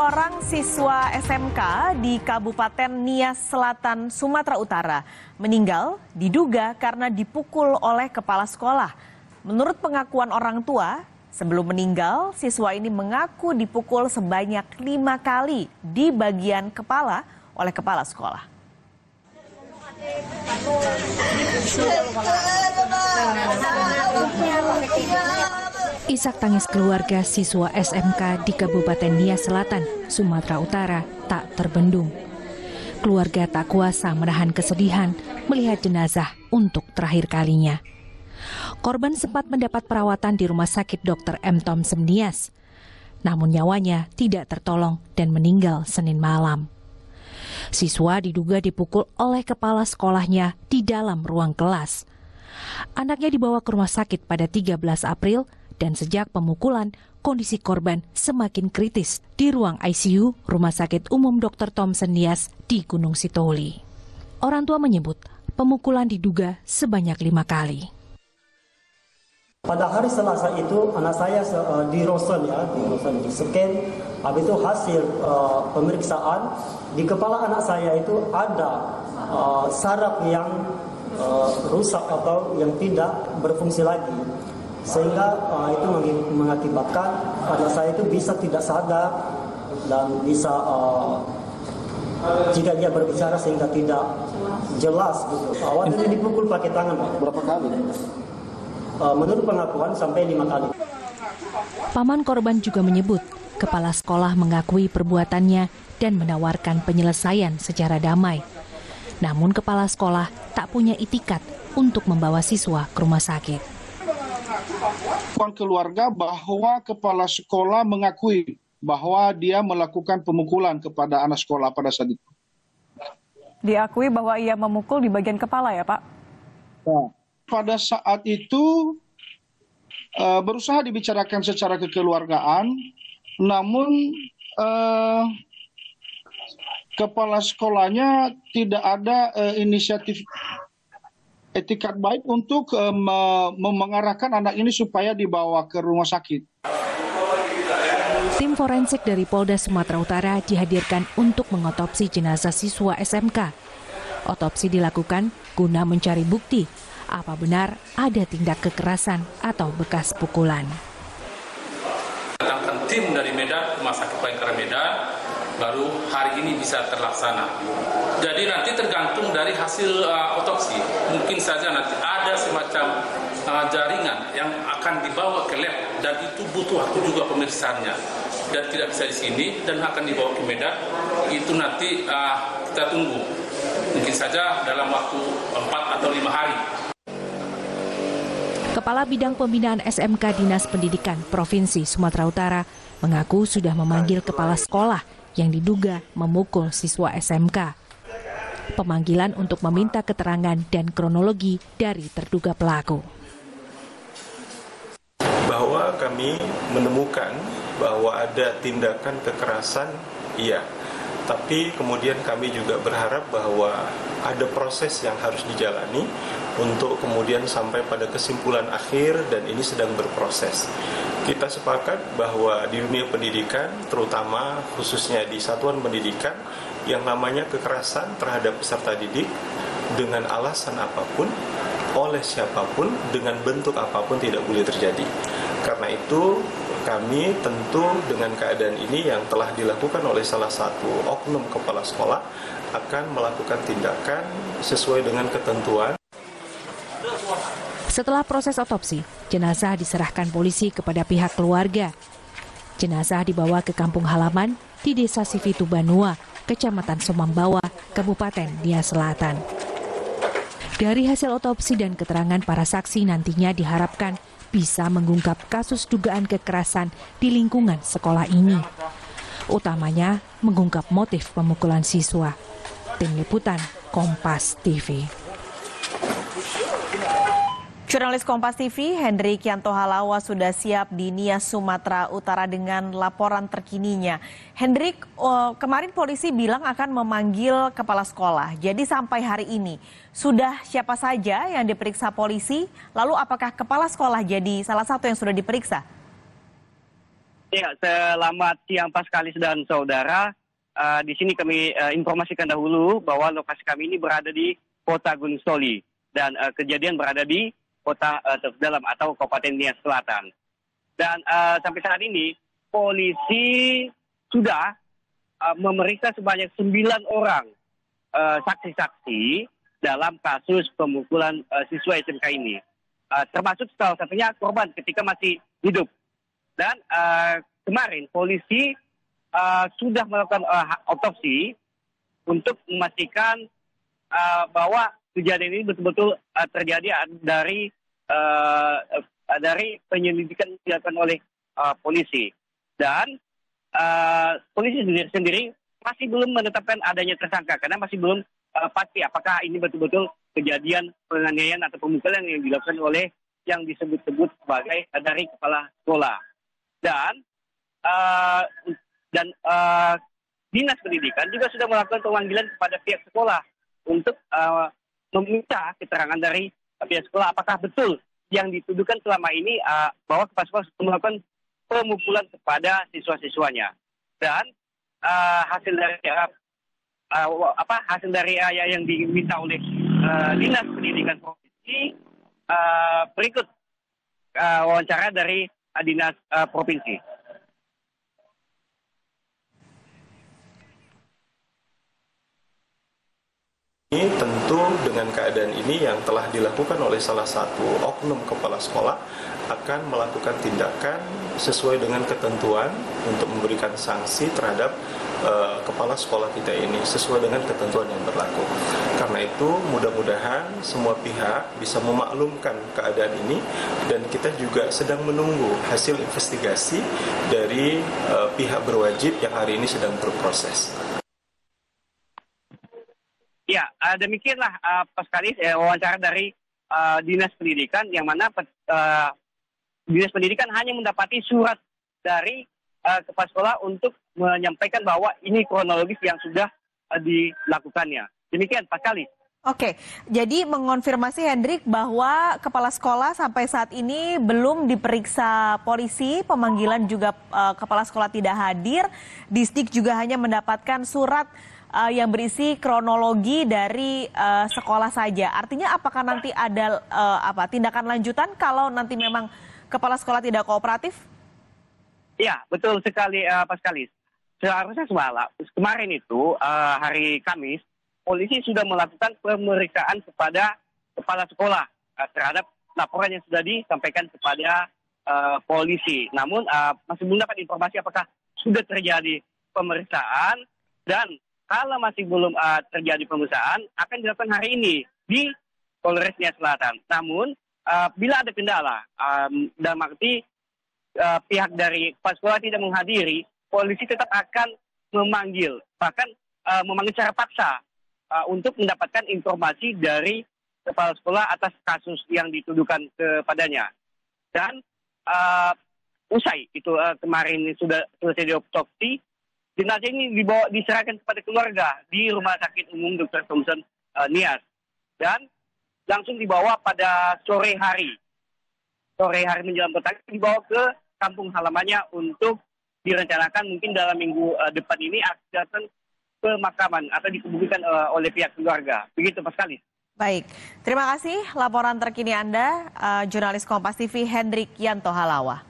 Seorang siswa SMK di Kabupaten Nias Selatan, Sumatera Utara meninggal diduga karena dipukul oleh kepala sekolah. Menurut pengakuan orang tua, sebelum meninggal, siswa ini mengaku dipukul sebanyak 5 kali di bagian kepala oleh kepala sekolah. Isak tangis keluarga siswa SMK di Kabupaten Nias Selatan, Sumatera Utara tak terbendung. Keluarga tak kuasa menahan kesedihan melihat jenazah untuk terakhir kalinya. Korban sempat mendapat perawatan di Rumah Sakit Dr. M. Thompson Nias. Namun nyawanya tidak tertolong dan meninggal Senin malam. Siswa diduga dipukul oleh kepala sekolahnya di dalam ruang kelas. Anaknya dibawa ke rumah sakit pada 13 April dan sejak pemukulan, kondisi korban semakin kritis di ruang ICU Rumah Sakit Umum Dr. Thompson Nias di Gunung Sitoli. Orang tua menyebut pemukulan diduga sebanyak 5 kali. Pada hari Selasa itu anak saya di ronsen di scan, habis itu hasil pemeriksaan di kepala anak saya itu ada saraf yang rusak atau yang tidak berfungsi lagi. Sehingga itu mengakibatkan anak saya itu bisa tidak sadar dan bisa jika dia berbicara sehingga tidak jelas gitu. Awalnya dipukul pakai tangan, Pak. Berapa kali? Menurut pengakuan sampai 5 kali. Paman korban juga menyebut kepala sekolah mengakui perbuatannya dan menawarkan penyelesaian secara damai. Namun kepala sekolah tak punya itikat untuk membawa siswa ke rumah sakit. Keluarga bahwa kepala sekolah mengakui bahwa dia melakukan pemukulan kepada anak sekolah pada saat itu. Diakui bahwa ia memukul di bagian kepala ya, Pak? Nah, pada saat itu berusaha dibicarakan secara kekeluargaan, namun kepala sekolahnya tidak ada inisiatif etikat baik untuk mengarahkan anak ini supaya dibawa ke rumah sakit. Tim forensik dari Polda Sumatera Utara dihadirkan untuk mengotopsi jenazah siswa SMK. Otopsi dilakukan guna mencari bukti apa benar ada tindak kekerasan atau bekas pukulan. Datangkan tim dari Medan, Rumah Sakit Bayangkara Medan, baru hari ini bisa terlaksana. Jadi nanti tergantung dari hasil otopsi. Mungkin saja nanti ada semacam jaringan yang akan dibawa ke lab dan itu butuh waktu juga pemeriksaannya. Dan tidak bisa di sini dan akan dibawa ke Medan. Itu nanti kita tunggu. Mungkin saja dalam waktu 4 atau 5 hari. Kepala Bidang Pembinaan SMK Dinas Pendidikan Provinsi Sumatera Utara mengaku sudah memanggil kepala sekolah yang diduga memukul siswa SMK. Pemanggilan untuk meminta keterangan dan kronologi dari terduga pelaku. Bahwa kami menemukan bahwa ada tindakan kekerasan, iya. Tapi kemudian kami juga berharap bahwa ada proses yang harus dijalani untuk kemudian sampai pada kesimpulan akhir dan ini sedang berproses. Kita sepakat bahwa di dunia pendidikan, terutama khususnya di satuan pendidikan, yang namanya kekerasan terhadap peserta didik dengan alasan apapun, oleh siapapun, dengan bentuk apapun tidak boleh terjadi. Karena itu kami tentu dengan keadaan ini yang telah dilakukan oleh salah satu oknum kepala sekolah akan melakukan tindakan sesuai dengan ketentuan. Setelah proses otopsi, jenazah diserahkan polisi kepada pihak keluarga. Jenazah dibawa ke kampung halaman di Desa Sivitu Banua, Kecamatan Somambawa, Kabupaten Nias Selatan. Dari hasil otopsi dan keterangan para saksi nantinya diharapkan bisa mengungkap kasus dugaan kekerasan di lingkungan sekolah ini. Utamanya mengungkap motif pemukulan siswa. Tim Liputan Kompas TV. Jurnalis Kompas TV, Hendrik Yanto Halawa sudah siap di Nias, Sumatera Utara dengan laporan terkininya. Hendrik, kemarin polisi bilang akan memanggil kepala sekolah. Jadi sampai hari ini, sudah siapa saja yang diperiksa polisi? Lalu apakah kepala sekolah jadi salah satu yang sudah diperiksa? Ya, selamat siang Paskalis dan saudara. Di sini kami informasikan dahulu bahwa lokasi kami ini berada di Kota Gunung Soli dan kejadian berada di Kota Terdalam atau Kabupaten Nias Selatan. Dan sampai saat ini polisi sudah memeriksa sebanyak 9 orang saksi-saksi dalam kasus pemukulan siswa SMK ini. Termasuk salah satunya korban ketika masih hidup. Dan kemarin polisi sudah melakukan otopsi untuk memastikan bahwa kejadian ini betul-betul terjadi dari penyelidikan yang dilakukan oleh polisi. Dan polisi sendiri masih belum menetapkan adanya tersangka karena masih belum pasti apakah ini betul-betul kejadian penganiayaan atau pemukulan yang dilakukan oleh yang disebut-sebut sebagai dari kepala sekolah. Dan Dinas Pendidikan juga sudah melakukan pemanggilan kepada pihak sekolah untuk meminta keterangan dari pihak sekolah apakah betul yang dituduhkan selama ini bahwa kepala sekolah sudah melakukan pemukulan kepada siswa-siswanya. Dan hasil dari yang diminta oleh Dinas Pendidikan Provinsi berikut wawancara dari Dinas Provinsi. Ini tentu dengan keadaan ini yang telah dilakukan oleh salah satu oknum kepala sekolah akan melakukan tindakan sesuai dengan ketentuan untuk memberikan sanksi terhadap kepala sekolah kita ini sesuai dengan ketentuan yang berlaku. Karena itu mudah-mudahan semua pihak bisa memaklumkan keadaan ini dan kita juga sedang menunggu hasil investigasi dari pihak berwajib yang hari ini sedang berproses. Ya, demikianlah Paskalis wawancara dari Dinas Pendidikan yang mana Dinas Pendidikan hanya mendapati surat dari kepala sekolah untuk menyampaikan bahwa ini kronologis yang sudah dilakukannya. Demikian Paskalis. Oke, jadi mengonfirmasi Hendrik bahwa kepala sekolah sampai saat ini belum diperiksa polisi, pemanggilan juga kepala sekolah tidak hadir, Disdik juga hanya mendapatkan surat yang berisi kronologi dari sekolah saja. Artinya apakah nanti ada tindakan lanjutan kalau nanti memang kepala sekolah tidak kooperatif? Ya, betul sekali Paskalis. Seharusnya kemarin itu hari Kamis, polisi sudah melakukan pemeriksaan kepada kepala sekolah terhadap laporan yang sudah disampaikan kepada polisi. Namun masih belum dapat informasi apakah sudah terjadi pemeriksaan dan kalau masih belum terjadi pemeriksaan, akan dilakukan hari ini di Polres Nias Selatan. Namun, bila ada kendala, dalam arti pihak dari kepala sekolah tidak menghadiri, polisi tetap akan memanggil, bahkan memanggil secara paksa untuk mendapatkan informasi dari kepala sekolah atas kasus yang dituduhkan kepadanya. Dan usai itu kemarin sudah selesai diotopsi, jenazah ini diserahkan kepada keluarga di Rumah Sakit Umum Dr. Thompson Nias. Dan langsung dibawa pada sore hari menjelang petang, dibawa ke kampung halamannya untuk direncanakan mungkin dalam minggu depan ini akan pemakaman atau dikebumikan oleh pihak keluarga. Begitu Paskalis. Baik, terima kasih laporan terkini Anda, jurnalis Kompas TV Hendrik Yanto Halawa.